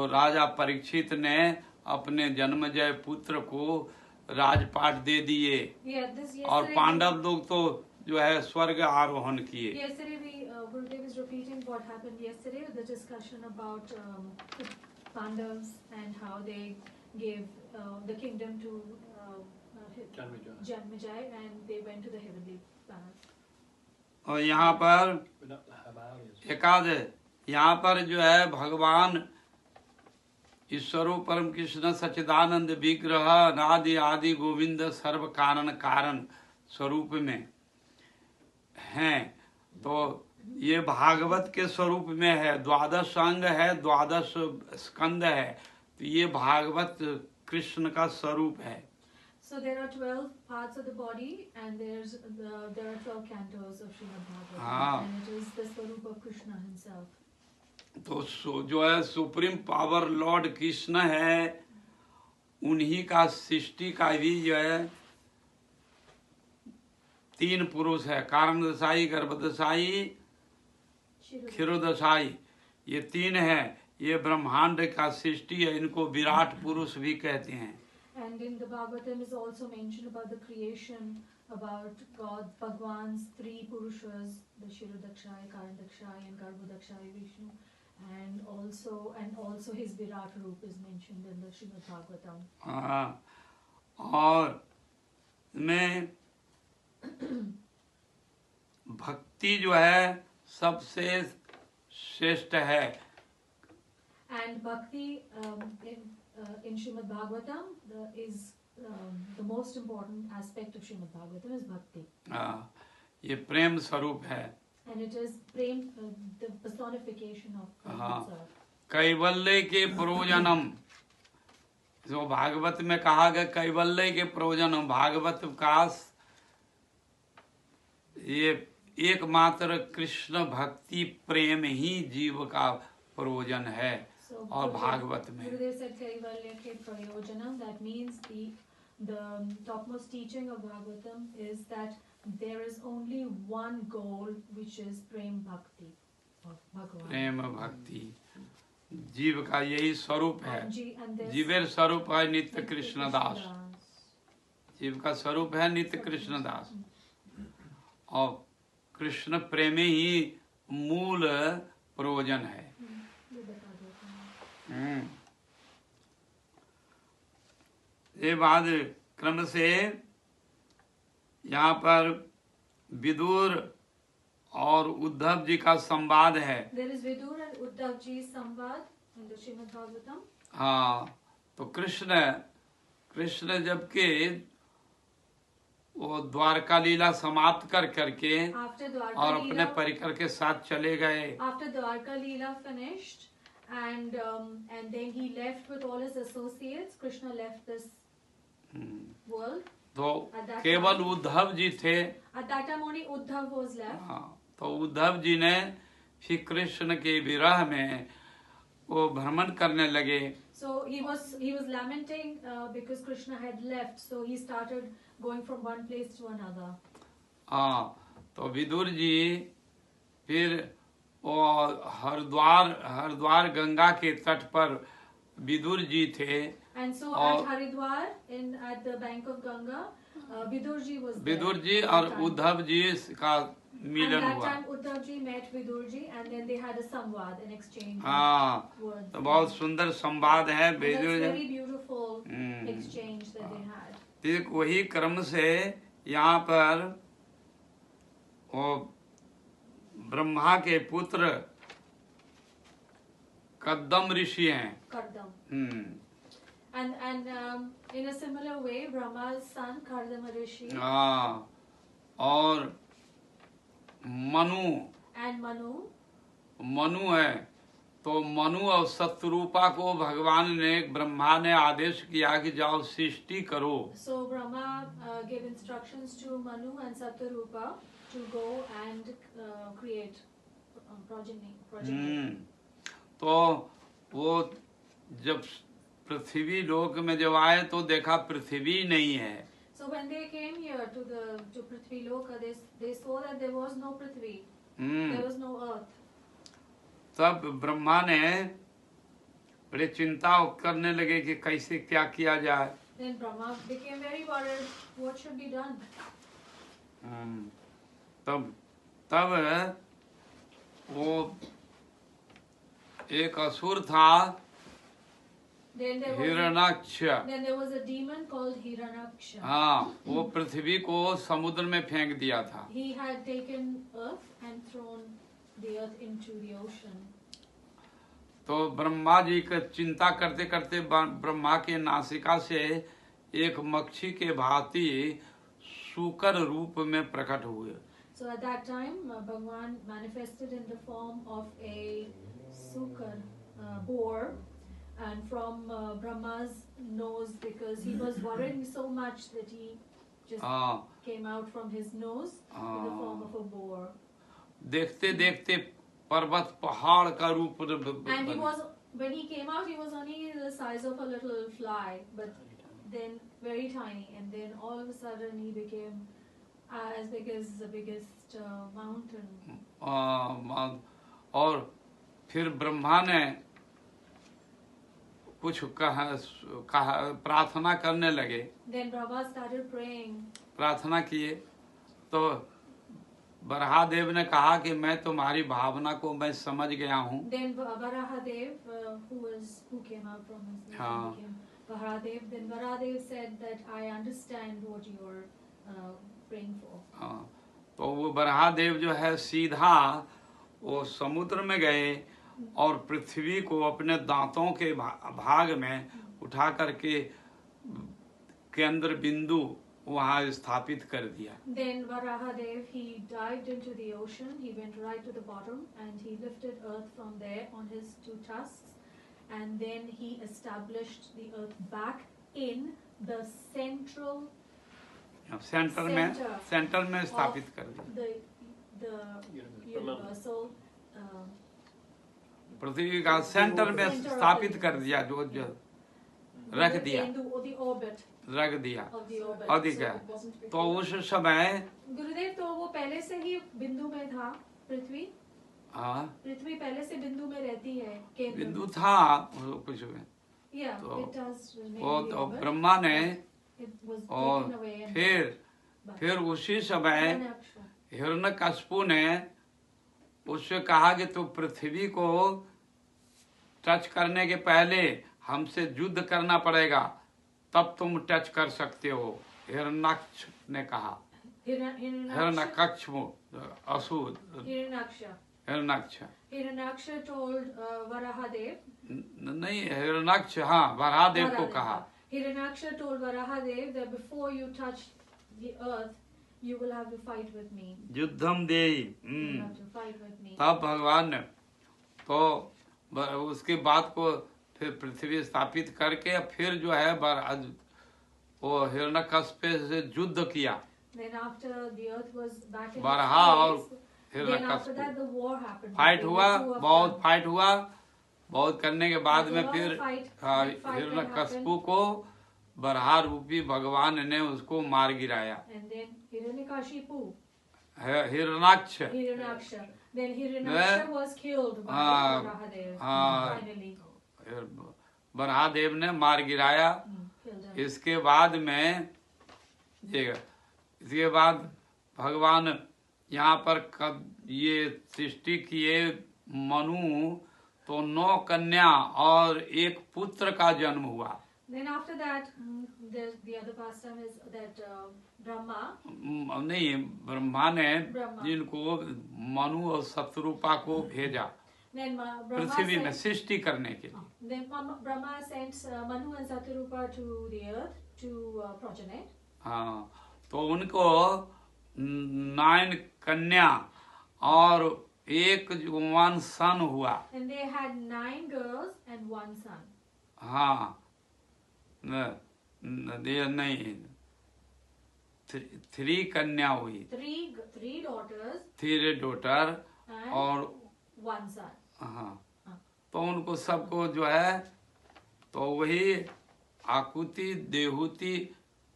तो राजा परीक्षित ने अपने जन्मजय पुत्र को राजपाट दे दिए और पांडव लोग तो जो है स्वर्ग आरोहण किए। Yesterday Gurudev is repeating what happened yesterday, the discussion about the Pandavas and how they gave the kingdom to Janmejai and they went to the heavenly planet. और यहाँ पर एकादश, यहाँ पर जो है भगवान ईश्वरो परम कृष्ण सच्चिदानंद विग्रह अनादि आदि गोविंद सर्व कारण कारण स्वरूप में हैं। तो ये भागवत के स्वरूप में है, द्वादश अंग है, द्वादश स्कंद है, तो ये भागवत कृष्ण का स्वरूप है। So there are 12 parts of the body and there are 12 cantos of Srimad Bhagavatam, and it is the Swarup of Krishna himself. तो जो है सुप्रीम पावर लॉर्ड कृष्ण है, उन्हीं का सृष्टि का भी जो है तीन पुरुष है, कारण दशाई, गर्भदशाई, क्षीरोदशाई, ये तीन है। ये ब्रह्मांड का सृष्टि है, इनको विराट पुरुष भी कहते हैं। And in the Bhagavatam is also mentioned about the creation, about God, Bhagwan's three Purushas, the Kshirodakshai, Karandakshay and Garbhodakshai Vishnu, and also his Virat Roop is mentioned in the Srimad Bhagavatam. हाँ, और में भक्ति जो है सबसे श्रेष्ठ है। And bhakti in Srimad Bhagavatam is the most important aspect of Srimad Bhagavatam is bhakti. हाँ, ये प्रेम स्वरूप है। And it is prem, the personification of हाँ, God. कैवल्य के प्रयोजनम, जो भागवत में कहा गया कैवल्य के प्रयोजनम, भागवत का ये एकमात्र कृष्ण भक्ति प्रेम ही जीव का प्रयोजन है। और भागवत में Gurudev said Kaivalya ke prayojanam, that means the topmost teaching of Bhagavatam is that there is only one goal, which is prem bhakti of Bhagavan. प्रेम भक्ति जीव का यही स्वरूप है। जीवेर स्वरूप है नित्य कृष्ण दास, जीव का स्वरूप है नित्य कृष्ण दास, और कृष्ण प्रेम ही मूल प्रयोजन है। ये बाद क्रम से यहाँ पर विदुर और उद्धव जी का संवाद है। There is Vidur and Uddhav ji संवाद in the Srimad Bhagavatam. हाँ, तो कृष्ण जबकि वो द्वारका लीला समाप्त करके और अपने परिकर के साथ चले गए। After Dwarka Leela finished and then he left with all his associates, Krishna left this world. तो केवल उद्धव जी थे। At that time only Uddhav was left. हाँ, तो उद्धव जी ने फिर कृष्ण के विरह में वो भ्रमण करने लगे। So he was lamenting because Krishna had left, so he started going from one place to another. हाँ, तो विदुर जी फिर वो हरिद्वार गंगा के तट पर विदुर जी थे। And so at Haridwar at the bank of Ganga, Vidur ji was there. Vidur ji और उद्धव जी का मिलन हुआ। And that time Uddhav ji met Vidur ji and then they had a samvad, an exchange. हाँ, तो बहुत सुंदर संवाद है Vidur ji. Very beautiful exchange that they had. ठीक वही क्रम से यहाँ पर वो ब्रह्मा के पुत्र कद्दम ऋषि हैं। Kardam. And in a similar way, Brahma's son Kardama Rishi. हाँ, और मनु। And मनु है, तो मनु और शत्रुपा को भगवान ने ब्रह्मा ने आदेश किया कि जाओ सृष्टि करो। So Brahma gave instructions to Manu and Satyarupa to go and create progeny. तो वो जब पृथ्वी लोक में जब आए तो देखा पृथ्वी नहीं है। So when they came here to Prithvi Loka, they saw that there was no Prithvi, there was no earth. तब ब्रह्मा ने बड़े चिंता करने लगे कि कैसे क्या किया जाए। Then Brahma became very worried. What should be done? तब वो एक असुर था Then there was Hiranyaksha. then there was a demon called Hiranyaksha. हाँ, वो पृथ्वी को समुद्र में फेंक दिया था। He had taken earth and thrown the earth into the ocean. तो ब्रह्मा जी का चिंता करते करते ब्रह्मा के नासिका से एक मक्खी के भांति सूकर रूप में प्रकट हुए। So at that time, Bhagwan manifested in the form of a sukar, boar, and from Brahma's nose, because he was worrying so much that he just came out from his nose in the form of a boar. देखते देखते पर्वत पहाड़ का रूप। And he was, when he came out, he was only the size of a little fly, but then very tiny, and then all of a sudden he became as big as the biggest mountain. और फिर ब्रह्मा ने कुछ कहा प्रार्थना करने लगे। Then Brahma started praying. प्रार्थना किए तो बराहदेव ने कहा कि मैं तुम्हारी भावना को मैं समझ गया हूँ। Then Varahadev, who came out from his nose became Varahadev. Then Varahadev said that I understand what you are praying for. तो वो बराहदेव जो है सीधा वो समुद्र में गए और पृथ्वी को अपने दांतों के भाग में उठा करके केंद्र बिंदु वहाँ स्थापित कर दिया। Then Varahadev, he dived into the ocean. He went right to the bottom and he lifted earth from there on his two tusks, and then he established the earth back in the central. Centre में स्थापित कर दिया। The universal. पृथ्वी का centre में स्थापित कर दिया, जो रख दिया, रख दिया अधिक है। तो उस समय गुरुदेव, तो वो पहले से ही बिंदु में था पृथ्वी। पृथ्वी पहले से बिंदु में रहती है। बिंदु था कुछ में। तो ब्रह्मा ने और फिर उसी समय हिरण्यकश्यप ने उससे कहा कि तू पृथ्वी को टच करने के पहले हमसे युद्ध करना पड़ेगा, तब तुम टच कर सकते हो। हिरण्याक्ष ने कहा। हिरण्यकश्यप असुर हिरण्याक्ष। Hiranyaksha told Varahadev. नहीं, हिरण्याक्ष हाँ वराहदेव को कहा। Hiranyaksha told Varahadev that before you touch the earth, you will have to fight with me. युद्धम देहि। You have to fight with me. तब भगवान ने तो उसके बाद को फिर पृथ्वी स्थापित करके फिर जो है वो हिरण्यकश्यप से युद्ध किया। Then after the earth was back in बरहा और then after that the war happened. Fight हुआ, बहुत फाइट हुआ। बहुत करने के बाद में फिर हिरण्यकश्यप को बरहा रूपी भगवान ने उसको मार गिराया। Hiranyaksha Then Hiranyaksha was killed by Varahadev finally. Barahdev ने मार गिराया। इसके बाद में इसके बाद भगवान यहाँ पर ये सृष्टि किए मनु, तो 9 कन्या और एक पुत्र का जन्म हुआ। Then after that, the other pastime is that Brahma. नहीं, ब्रह्मा ने जिनको मनु और शत्रुपा को भेजा पृथ्वी में सृष्टि करने के लिए। Then Brahma sent Manu and Saturupa to the earth to progenate. हाँ, तो उनको 9 कन्या और एक 1 सन हुआ। And they had 9 girls and 1 son. हाँ, नहीं 3 कन्या हुई। 3 daughters. 3 डॉटर और 1 son. हाँ, तो उनको सबको जो है तो वही आकुति, देहुति,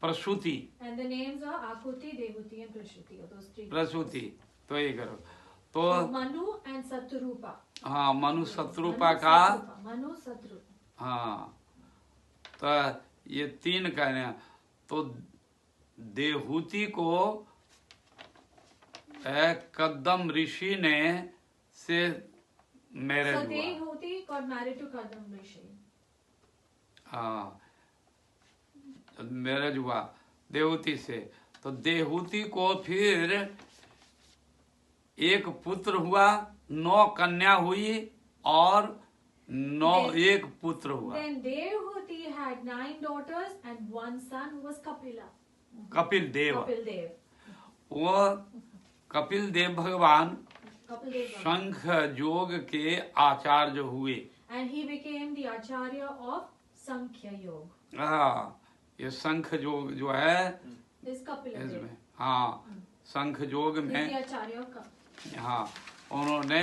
प्रसूति। And the names are Akuti, Dehuti and Prasuti. Those 3. प्रसूति। तो ये करो तो Manu and Saturupa. हाँ, मनु शत्रुपा का Manu Satrupa. हाँ, तो ये 3 कहने हैं। तो देहूति को कदम ऋषि ने से मैरिज So हुआ। Dehuti got married to Kadam Rishi. हाँ, मैरिज हुआ देहूति से। तो देहूति को फिर एक पुत्र हुआ, 9 कन्या हुई और 9 एक पुत्र हुआ। Then Dehuti had 9 daughters and 1 son who was Kapila. Kapil Dev. Kapil Dev. वो कपिल देव भगवान Kapil Dev. शंख योग के आचार्य हुए। And he became the Acharya of Sankhya Yoga. हाँ, ये शंख योग जो है This Kapila Dev. इसमें, हाँ, शंख योग He's में, the Acharya of Kapila. हाँ, उन्होंने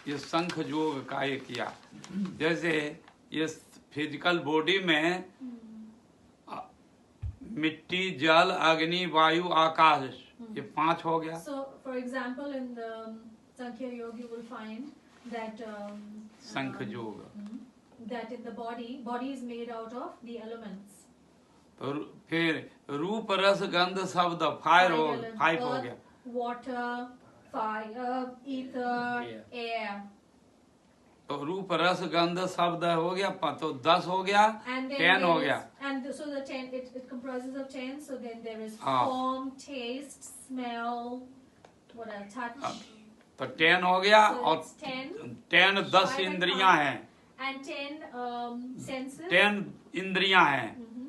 ये शंख योग का ये किया। जैसे ये फिजिकल बॉडी में मिट्टी, जल, अग्नि, वायु, आकाश, ये 5 हो गया। So, for example, in the Sankhya Yoga, you will find that शंख योग। that in the body is made out of the elements. तो फिर रूप रस गंध शब्द 5 हो गया। Water, fire, ether, air. तो रूप रस गंध शब्द हो गया, तो 10 हो गया, And then 10 हो there गया। is- and so the 10 it comprises of 10. So then there is हाँ। form, taste, smell, what else? Touch. तो 10 हो गया So और it's 10 10 10 Five and इंद्रियां five. हैं, and 10 senses. 10 इंद्रियां हैं, Mhm.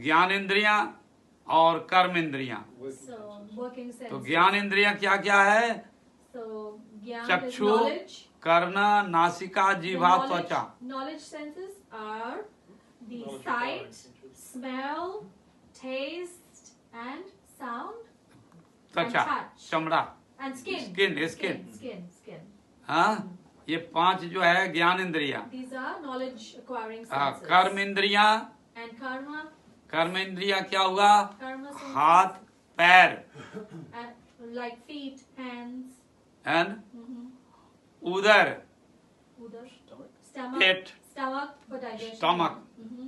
ज्ञान इंद्रियां और कर्म इंद्रियां। So working senses. तो ज्ञान इंद्रियां क्या क्या है? So Gyan is चक्षु, knowledge. कर्ण, नासिका, The जीवा, knowledge, त्वचा। knowledge senses are the sight, smell, taste, and sound, त्वचा, touch. चमड़ा, and skin. Skin. Skin. हाँ, ये 5 जो है ज्ञान इंद्रियां। These are knowledge acquiring हाँ, senses. कर्म इंद्रियां, And karma. कर्म इंद्रियां क्या हुआ? Karma senses. हाथ, पैर, Like feet, hands. And Mhm. उदर, Udar. Stomach. Pet, Stomach for digestion. Stomach. Mhm.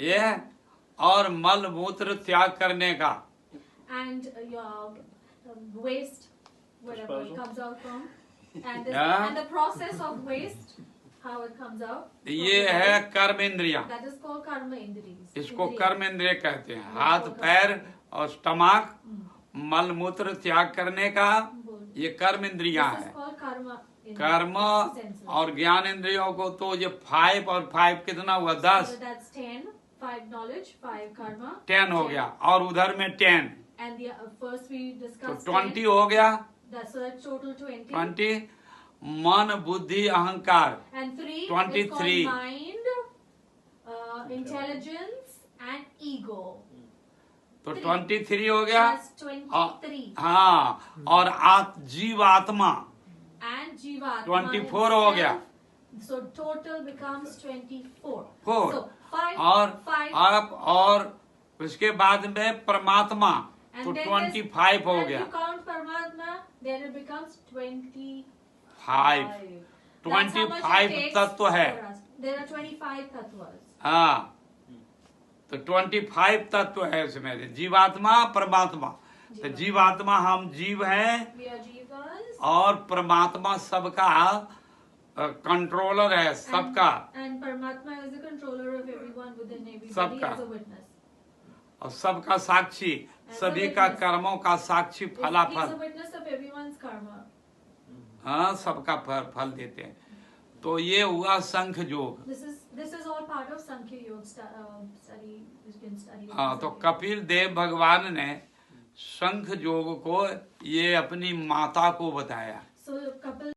ये है। और मल मूत्र त्याग करने का। And your waste, wherever it Disposal. comes out from, and, Yeah. and the process of waste, how it comes out. from ये the है body, कर्म इंद्रियां। that is called karma indriyas. इसको Indriya. कर्म इंद्रिय कहते हैं। हाथ, पैर और स्टमक, मल मूत्र त्याग करने का, बोल. ये कर्म इंद्रियां This is हैं। called karma. कर्म senses. और ज्ञान इंद्रियों को तो ये 5 और 5 कितना हुआ? 10, So that's 10. 5 knowledge, 5 karma. 10 हो गया। और उधर में 10, And the first we तो discussed 20 10. हो गया। That's so that's total 20. 20 मन, बुद्धि, अहंकार, And 3 is 23. called mind, intelligence, and ego. तो 3. 23 हो गया। That's 23. हाँ, और जीव आत्मा And Jivatma 24 हो गया। itself. So total becomes 24. 4 So 5, और 5. आप और उसके बाद में परमात्मा And तो then 25 हो and गया। you count Paramatma, then it becomes 25. 5 That's how much it 25 takes तत्व है। for us. There are 25 tattvas. हाँ, तो 25 तत्व है इसमें, जीवात्मा, परमात्मा। तो जीवात्मा हम जीव हैं We are jivas. और परमात्मा सबका कंट्रोलर है, सबका, And Paramatma is the controller of everyone within everybody सबका। as a witness. और सबका साक्षी, सभी का कर्मों का साक्षी, He's a falafel, witness of everyone's karma. हाँ, सबका फल देते हैं। तो ये हुआ शंख योग। This is all part of Sankhya Yoga study. You can study. हाँ, तो कपिल देव भगवान ने शंख योग को ये अपनी माता को बताया। So Kapil